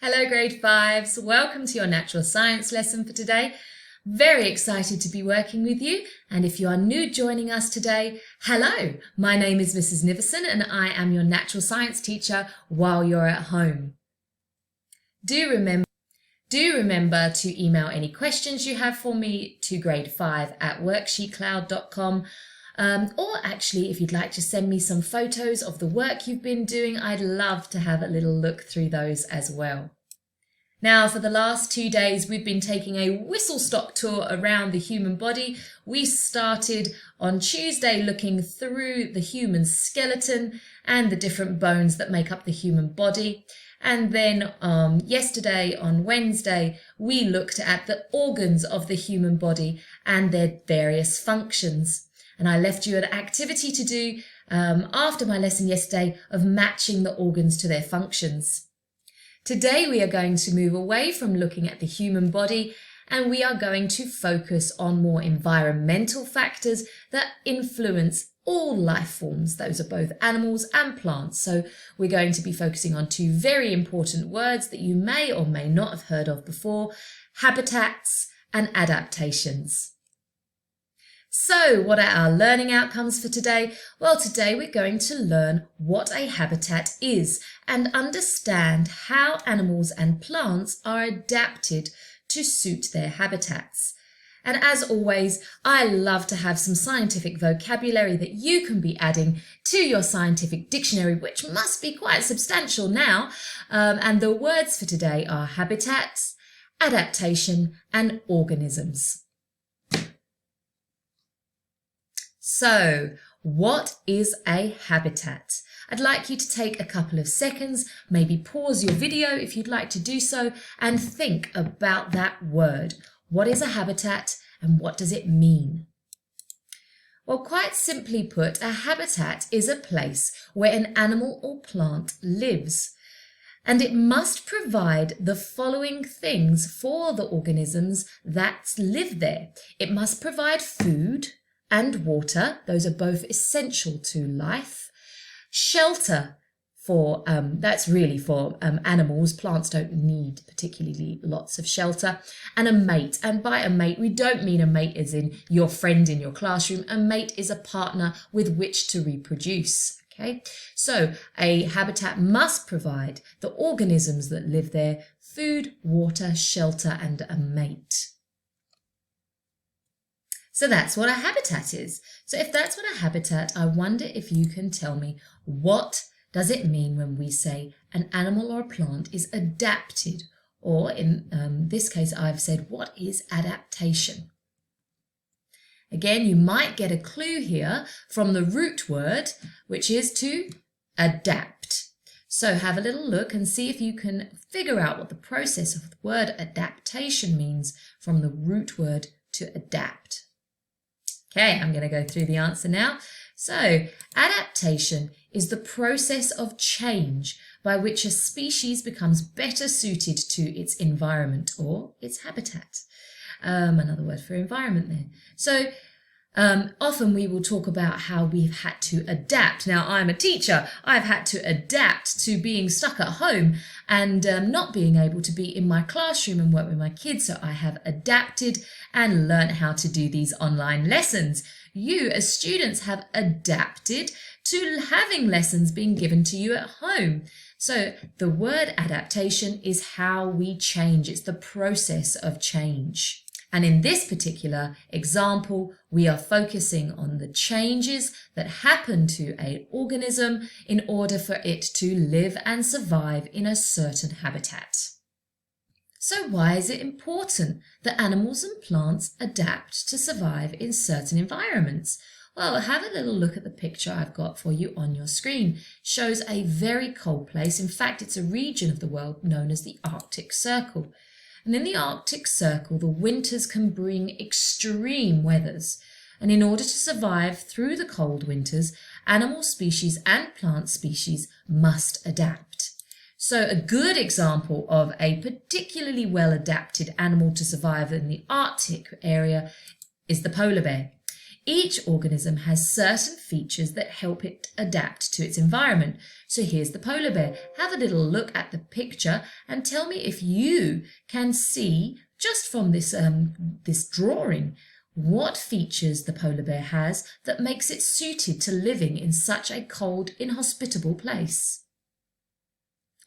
Hello grade 5s, welcome to your natural science lesson for today. Very excited to be working with you, and if you are new joining us today, hello, my name is Mrs. Nivison and I am your natural science teacher while you're at home. Do remember to email any questions you have for me to grade5@worksheetcloud.com. Or actually, if you'd like to send me some photos of the work you've been doing, I'd love to have a little look through those as well. Now, for the last 2 days, we've been taking a whistle-stop tour around the human body. We started on Tuesday looking through the human skeleton and the different bones that make up the human body. And then yesterday, on Wednesday, we looked at the organs of the human body and their various functions. And I left you an activity to do after my lesson yesterday of matching the organs to their functions. Today we are going to move away from looking at the human body and we are going to focus on more environmental factors that influence all life forms. Those are both animals and plants. So we're going to be focusing on two very important words that you may or may not have heard of before: habitats and adaptations. So what are our learning outcomes for today? Well, today we're going to learn what a habitat is and understand how animals and plants are adapted to suit their habitats. And as always, I love to have some scientific vocabulary that you can be adding to your scientific dictionary, which must be quite substantial now. And the words for today are habitats, adaptation, and organisms. So, what is a habitat? I'd like you to take a couple of seconds, maybe pause your video if you'd like to do so, and think about that word. What is a habitat and what does it mean? Well, quite simply put, a habitat is a place where an animal or plant lives. And it must provide the following things for the organisms that live there. It must provide food and water. Those are both essential to life. Shelter that's really for animals. Plants don't need particularly lots of shelter. And a mate. And by a mate, we don't mean a mate as in your friend in your classroom. A mate is a partner with which to reproduce. Okay, so a habitat must provide the organisms that live there food, water, shelter, and a mate. So that's what a habitat is. So if that's what a habitat, I wonder if you can tell me, what does it mean when we say an animal or a plant is adapted? Or in this case, I've said, what is adaptation? Again, you might get a clue here from the root word, which is to adapt. So have a little look and see if you can figure out what the process of the word adaptation means from the root word to adapt. Okay, I'm going to go through the answer now. So, adaptation is the process of change by which a species becomes better suited to its environment or its habitat. Another word for environment there. So, often we will talk about how we've had to adapt. Now, I'm a teacher. I've had to adapt to being stuck at home and not being able to be in my classroom and work with my kids. So I have adapted and learned how to do these online lessons. You, as students, have adapted to having lessons being given to you at home. So the word adaptation is how we change. It's the process of change. And in this particular example, we are focusing on the changes that happen to an organism in order for it to live and survive in a certain habitat. So why is it important that animals and plants adapt to survive in certain environments? Well, have a little look at the picture I've got for you on your screen. It shows a very cold place. In fact, it's a region of the world known as the Arctic Circle. And in the Arctic Circle, the winters can bring extreme weathers. And in order to survive through the cold winters, animal species and plant species must adapt. So a good example of a particularly well-adapted animal to survive in the Arctic area is the polar bear. Each organism has certain features that help it adapt to its environment. So here's the polar bear. Have a little look at the picture and tell me if you can see, just from this drawing, what features the polar bear has that makes it suited to living in such a cold, inhospitable place.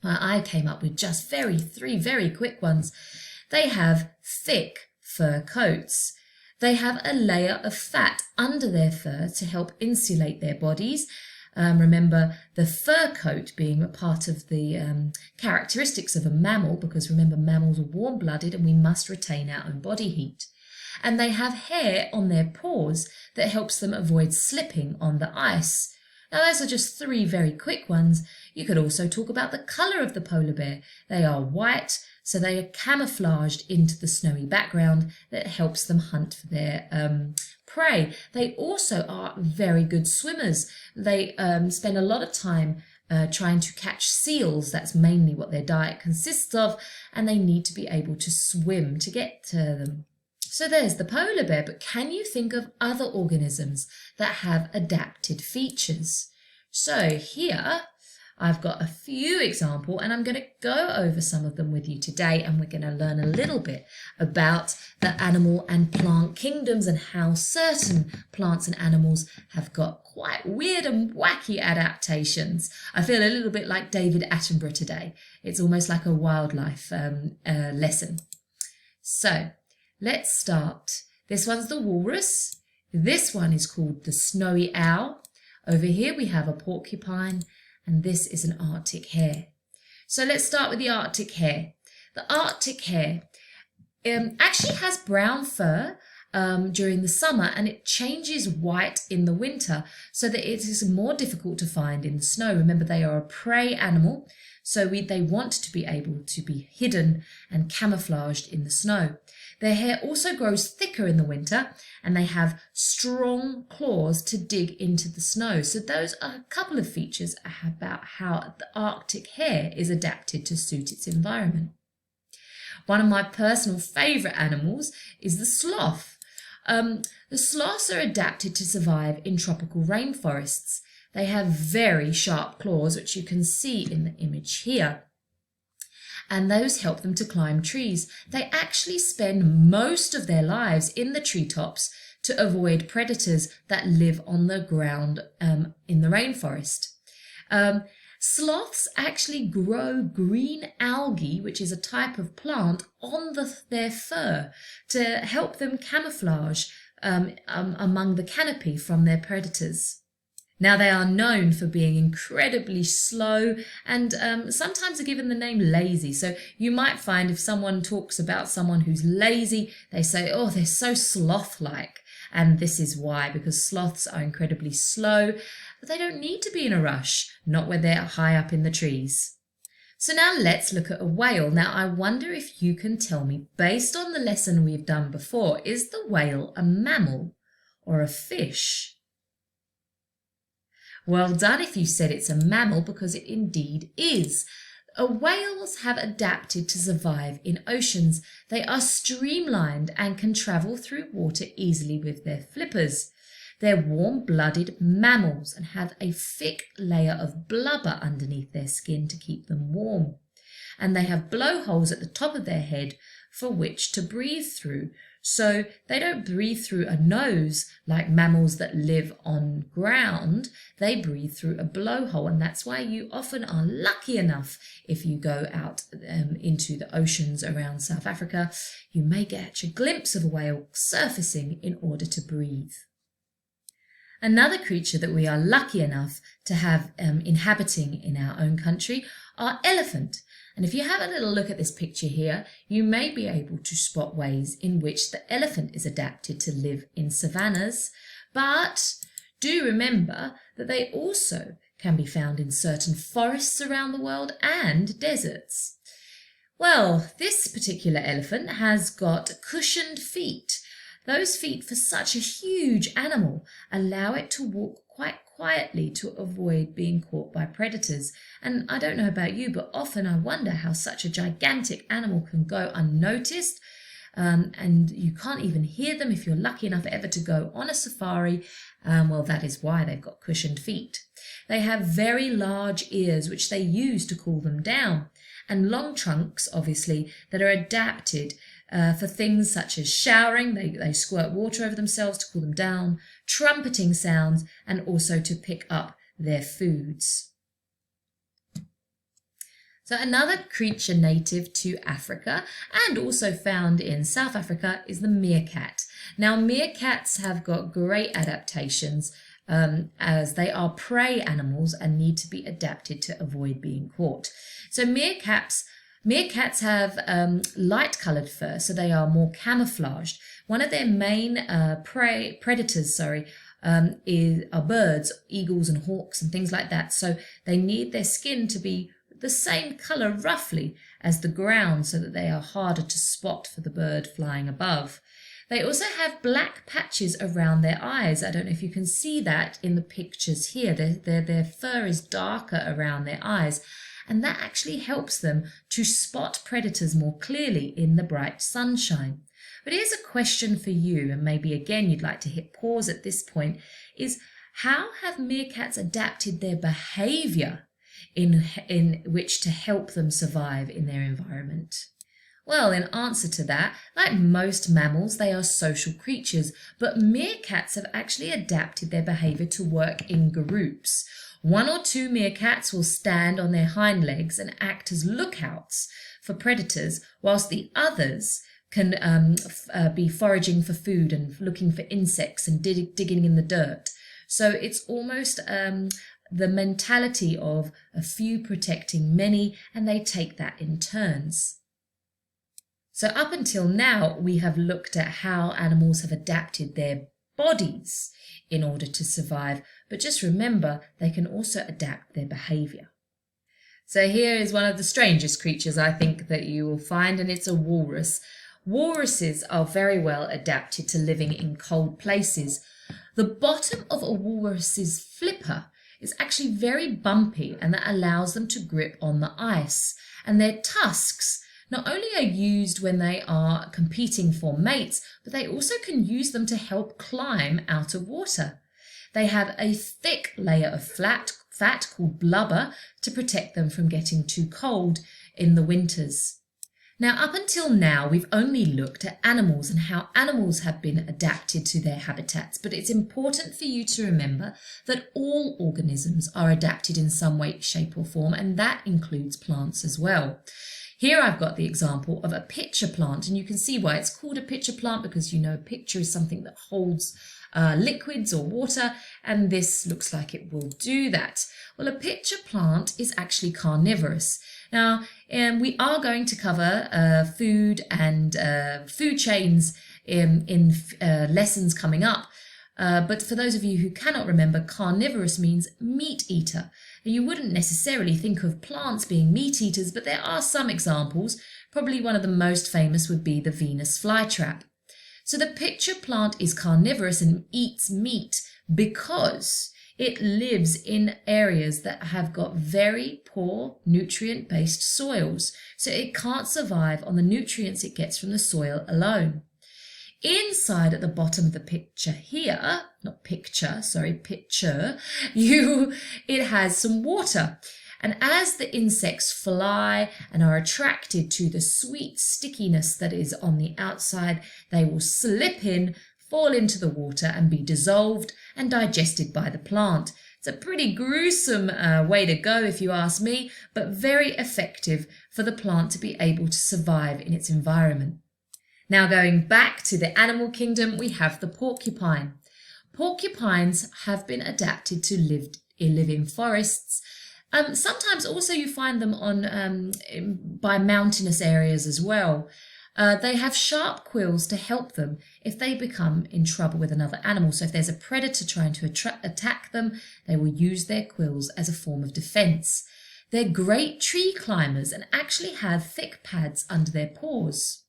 Well, I came up with just three very quick ones. They have thick fur coats. They have a layer of fat under their fur to help insulate their bodies. Remember the fur coat being a part of the characteristics of a mammal, because remember mammals are warm-blooded and we must retain our own body heat. And they have hair on their paws that helps them avoid slipping on the ice. Now those are just three very quick ones. You could also talk about the colour of the polar bear. They are white, so they are camouflaged into the snowy background that helps them hunt for their prey. They also are very good swimmers. They spend a lot of time trying to catch seals. That's mainly what their diet consists of, and they need to be able to swim to get to them. So there's the polar bear, but can you think of other organisms that have adapted features? So here I've got a few examples, and I'm going to go over some of them with you today, and we're going to learn a little bit about the animal and plant kingdoms and how certain plants and animals have got quite weird and wacky adaptations. I feel a little bit like David Attenborough today. It's almost like a wildlife lesson. So let's start. This one's the walrus. This one is called the snowy owl. Over here we have a porcupine, and this is an Arctic hare. So let's start with the Arctic hare. The Arctic hare actually has brown fur during the summer, and it changes white in the winter so that it is more difficult to find in the snow. Remember, they are a prey animal, so they want to be able to be hidden and camouflaged in the snow. Their hair also grows thicker in the winter, and they have strong claws to dig into the snow. So those are a couple of features about how the Arctic hare is adapted to suit its environment. One of my personal favourite animals is the sloth. The sloths are adapted to survive in tropical rainforests. They have very sharp claws, which you can see in the image here, and those help them to climb trees. They actually spend most of their lives in the treetops to avoid predators that live on the ground in the rainforest. Sloths actually grow green algae, which is a type of plant, on their fur to help them camouflage among the canopy from their predators. Now, they are known for being incredibly slow and sometimes are given the name lazy. So you might find if someone talks about someone who's lazy, they say, oh, they're so sloth-like. And this is why, because sloths are incredibly slow, but they don't need to be in a rush, not when they're high up in the trees. So now let's look at a whale. Now, I wonder if you can tell me, based on the lesson we've done before, is the whale a mammal or a fish? Well done if you said it's a mammal, because it indeed is. Whales have adapted to survive in oceans. They are streamlined and can travel through water easily with their flippers. They're warm-blooded mammals and have a thick layer of blubber underneath their skin to keep them warm. And they have blowholes at the top of their head for which to breathe through. So they don't breathe through a nose like mammals that live on ground. They breathe through a blowhole, and that's why you often are lucky enough if you go out into the oceans around South Africa, you may get a glimpse of a whale surfacing in order to breathe. Another creature that we are lucky enough to have inhabiting in our own country are elephant. And if you have a little look at this picture here, you may be able to spot ways in which the elephant is adapted to live in savannas. But do remember that they also can be found in certain forests around the world and deserts. Well, this particular elephant has got cushioned feet. Those feet, for such a huge animal, allow it to walk quite quietly to avoid being caught by predators. And I don't know about you, but often I wonder how such a gigantic animal can go unnoticed. and you can't even hear them if you're lucky enough ever to go on a safari. Well, that is why they've got cushioned feet. They have very large ears, which they use to cool them down, and long trunks, obviously, that are adapted for things such as showering. They squirt water over themselves to cool them down, trumpeting sounds, and also to pick up their foods. So another creature native to Africa and also found in South Africa is the meerkat. Now, meerkats have got great adaptations as they are prey animals and need to be adapted to avoid being caught. So meerkats have light-coloured fur, so they are more camouflaged. One of their main predators are birds, eagles and hawks and things like that. So they need their skin to be the same colour roughly as the ground so that they are harder to spot for the bird flying above. They also have black patches around their eyes. I don't know if you can see that in the pictures here. Their fur is darker around their eyes, and that actually helps them to spot predators more clearly in the bright sunshine. But here's a question for you, and maybe again you'd like to hit pause at this point, is how have meerkats adapted their behaviour in which to help them survive in their environment? Well, in answer to that, like most mammals, they are social creatures, but meerkats have actually adapted their behaviour to work in groups. One or two meerkats will stand on their hind legs and act as lookouts for predators, whilst the others can be foraging for food and looking for insects and digging in the dirt. So it's almost the mentality of a few protecting many, and they take that in turns. So up until now, we have looked at how animals have adapted their bodies in order to survive, but just remember, they can also adapt their behaviour. So here is one of the strangest creatures I think that you will find, and it's a walrus. Walruses are very well adapted to living in cold places. The bottom of a walrus's flipper is actually very bumpy, and that allows them to grip on the ice. And their tusks not only are used when they are competing for mates, but they also can use them to help climb out of water. They have a thick layer of fat called blubber to protect them from getting too cold in the winters. Now, up until now, we've only looked at animals and how animals have been adapted to their habitats, but it's important for you to remember that all organisms are adapted in some way, shape or form, and that includes plants as well. Here I've got the example of a pitcher plant, and you can see why it's called a pitcher plant, because you know a pitcher is something that holds liquids or water, and this looks like it will do that. Well, a pitcher plant is actually carnivorous. Now, we are going to cover food and food chains in lessons coming up. But for those of you who cannot remember, carnivorous means meat eater. You wouldn't necessarily think of plants being meat eaters, but there are some examples. Probably one of the most famous would be the Venus flytrap. So the pitcher plant is carnivorous and eats meat because it lives in areas that have got very poor nutrient-based soils. So it can't survive on the nutrients it gets from the soil alone. Inside at the bottom of the picture here, it has some water. And as the insects fly and are attracted to the sweet stickiness that is on the outside, they will slip in, fall into the water and be dissolved and digested by the plant. It's a pretty gruesome way to go if you ask me, but very effective for the plant to be able to survive in its environment. Now, going back to the animal kingdom, we have the porcupine. Porcupines have been adapted to live in forests. Sometimes also you find them on by mountainous areas as well. They have sharp quills to help them if they become in trouble with another animal. So if there's a predator trying to attack them, they will use their quills as a form of defense. They're great tree climbers and actually have thick pads under their paws.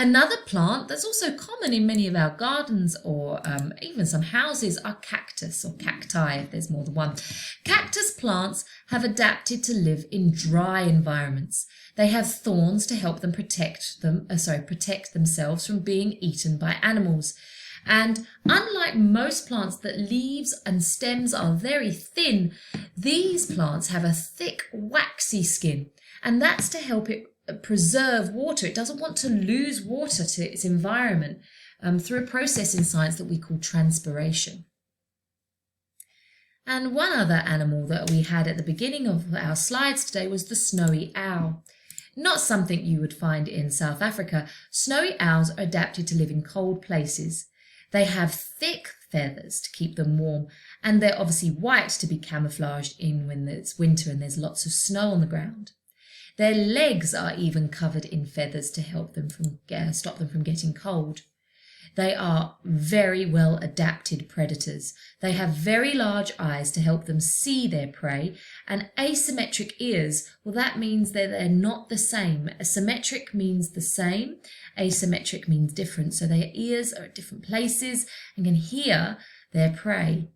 Another plant that's also common in many of our gardens or even some houses are cactus or cacti, if there's more than one. Cactus plants have adapted to live in dry environments. They have thorns to help them protect themselves from being eaten by animals. And unlike most plants that leaves and stems are very thin, these plants have a thick, waxy skin, and that's to help it preserve water. It doesn't want to lose water to its environment through a process in science that we call transpiration. And one other animal that we had at the beginning of our slides today was the snowy owl. Not something you would find in South Africa. Snowy owls are adapted to live in cold places. They have thick feathers to keep them warm, and they're obviously white to be camouflaged in when it's winter and there's lots of snow on the ground. Their legs are even covered in feathers to help them stop them from getting cold. They are very well adapted predators. They have very large eyes to help them see their prey, and asymmetric ears, well, that means that they're not the same. Symmetric means the same, asymmetric means different. So their ears are at different places and can hear their prey.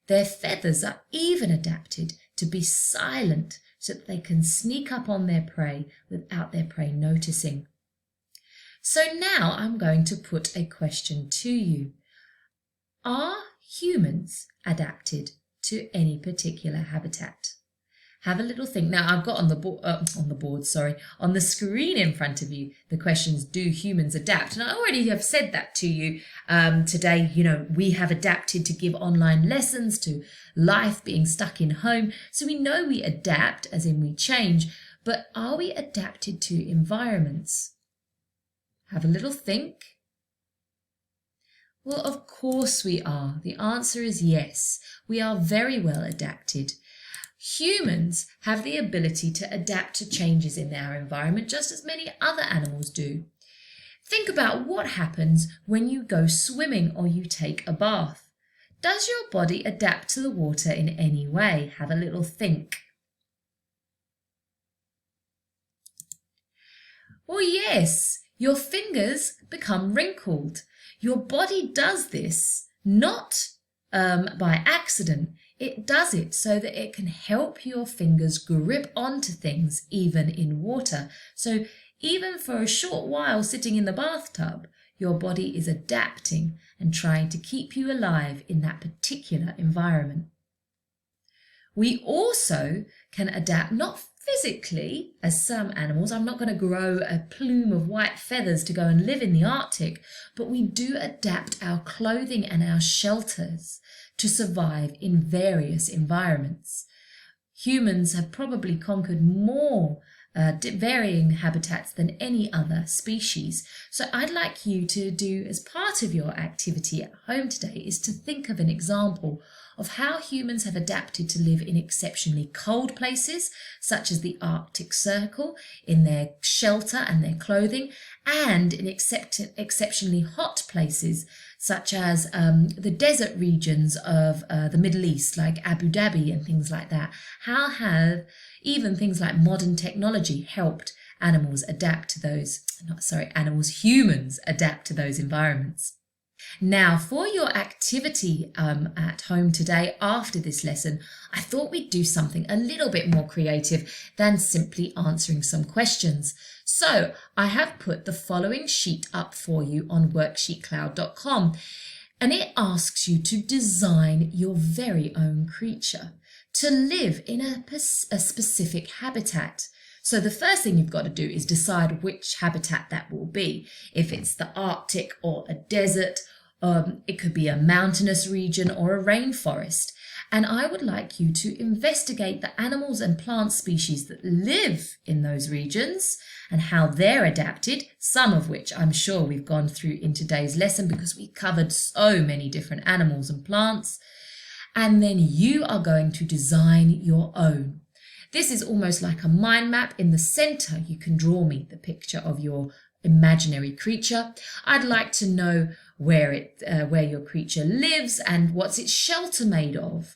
Their feathers are even adapted to be silent so that they can sneak up on their prey without their prey noticing. So now I'm going to put a question to you. Are humans adapted to any particular habitat? Have a little think. Now I've got on the screen in front of you, the questions, do humans adapt? And I already have said that to you today. We have adapted to give online lessons, to life being stuck in home. So we know we adapt, as in we change, but are we adapted to environments? Have a little think. Well, of course we are. The answer is yes. We are very well adapted. Humans have the ability to adapt to changes in our environment just as many other animals do. Think about what happens when you go swimming or you take a bath. Does your body adapt to the water in any way? Have a little think. Well, yes. Your fingers become wrinkled. Your body does this not by accident. It does it so that it can help your fingers grip onto things even in water. So even for a short while sitting in the bathtub, your body is adapting and trying to keep you alive in that particular environment. We also can adapt, not physically, as some animals. I'm not going to grow a plume of white feathers to go and live in the Arctic, but we do adapt our clothing and our shelters to survive in various environments. Humans have probably conquered more varying habitats than any other species. So I'd like you to do, as part of your activity at home today, is to think of an example of how humans have adapted to live in exceptionally cold places, such as the Arctic Circle, in their shelter and their clothing, and in exceptionally hot places, such as the desert regions of the Middle East, like Abu Dhabi and things like that. How have even things like modern technology helped humans adapt to those environments? Now, for your activity at home today after this lesson, I thought we'd do something a little bit more creative than simply answering some questions. So I have put the following sheet up for you on WorksheetCloud.com, and it asks you to design your very own creature to live in a specific habitat. So the first thing you've got to do is decide which habitat that will be. If it's the Arctic or a desert, it could be a mountainous region or a rainforest. And I would like you to investigate the animals and plant species that live in those regions and how they're adapted, some of which I'm sure we've gone through in today's lesson because we covered so many different animals and plants. And then you are going to design your own. This is almost like a mind map. In the center, you can draw me the picture of your imaginary creature. I'd like to know where your creature lives and what's its shelter made of.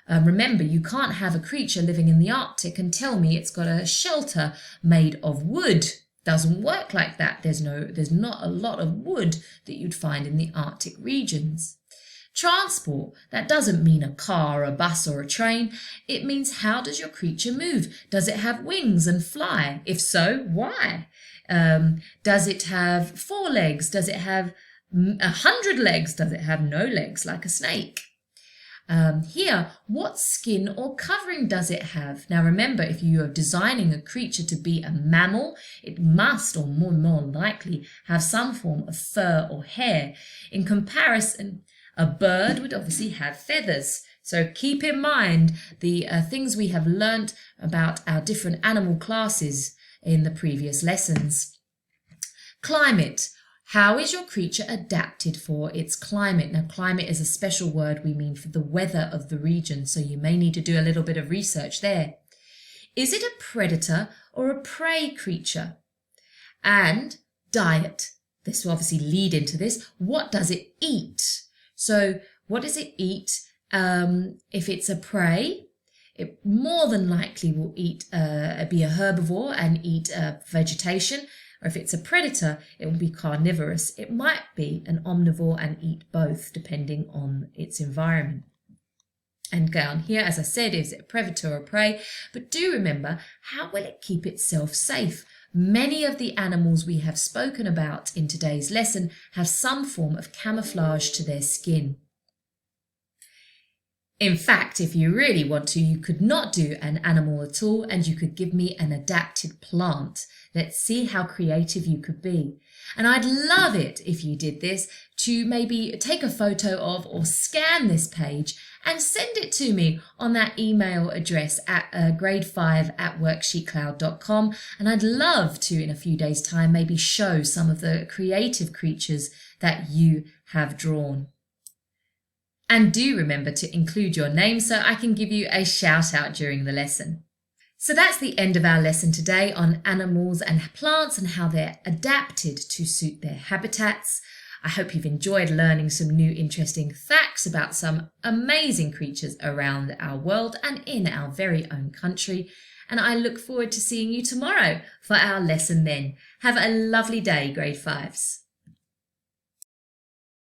Remember, you can't have a creature living in the Arctic and tell me it's got a shelter made of wood. Doesn't work like that. There's not a lot of wood that you'd find in the Arctic regions. Transport, that doesn't mean a car, a bus or a train. It means, how does your creature move? Does it have wings and fly? If so, why? Does it have 4 legs? Does it have 100 legs? Does it have no legs like a snake? Here, what skin or covering does it have? Now remember, if you are designing a creature to be a mammal, it must, or more likely, have some form of fur or hair. In comparison, a bird would obviously have feathers. So keep in mind the things we have learnt about our different animal classes in the previous lessons. Climate. How is your creature adapted for its climate? Now, climate is a special word we mean for the weather of the region, so you may need to do a little bit of research there. Is it a predator or a prey creature? And diet. This will obviously lead into this. What does it eat? So what does it eat? If it's a prey, it more than likely will be a herbivore and eat vegetation. Or if it's a predator, it will be carnivorous. It might be an omnivore and eat both, depending on its environment. And down here, as I said, is it a predator or prey? But do remember, how will it keep itself safe? Many of the animals we have spoken about in today's lesson have some form of camouflage to their skin. In fact, if you really want to, you could not do an animal at all and you could give me an adapted plant. Let's see how creative you could be. And I'd love it if you did this, to maybe take a photo of or scan this page and send it to me on that email address at grade5@worksheetcloud.com. And I'd love to, in a few days' time, maybe show some of the creative creatures that you have drawn. And do remember to include your name so I can give you a shout out during the lesson. So that's the end of our lesson today on animals and plants and how they're adapted to suit their habitats. I hope you've enjoyed learning some new interesting facts about some amazing creatures around our world and in our very own country. And I look forward to seeing you tomorrow for our lesson then. Have a lovely day, Grade 5s.